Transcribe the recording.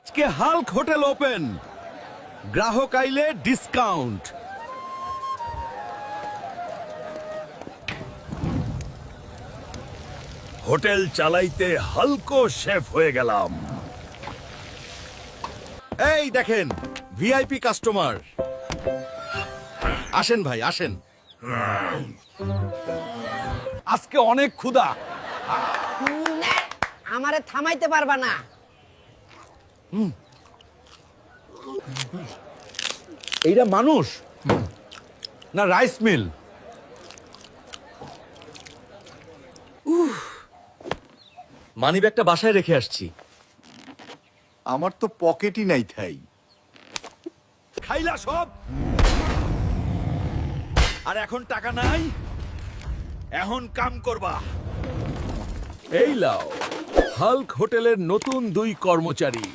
আজকে Hulk hotel open, গ্রাহক আইলে ডিসকাউন্ট। হোটেল চালাইতে হালকো শেফ হয়ে গেলাম। এই দেখেন ভিআইপি কাস্টমার, আসেন ভাই আসেন। আজকে অনেক ক্ষুধা। আমারে থামাইতে পারবা না। এইটা মানুষ না রাইস মিল? মানিব্যাগটা বাসায় রেখে আসছি। আমার তো পকেটই নাই থাই। খাইলা সব, আর এখন টাকা নাই, এখন কাম করবা। এই লাও হাল্ক হোটেলের নতুন 2 কর্মচারী।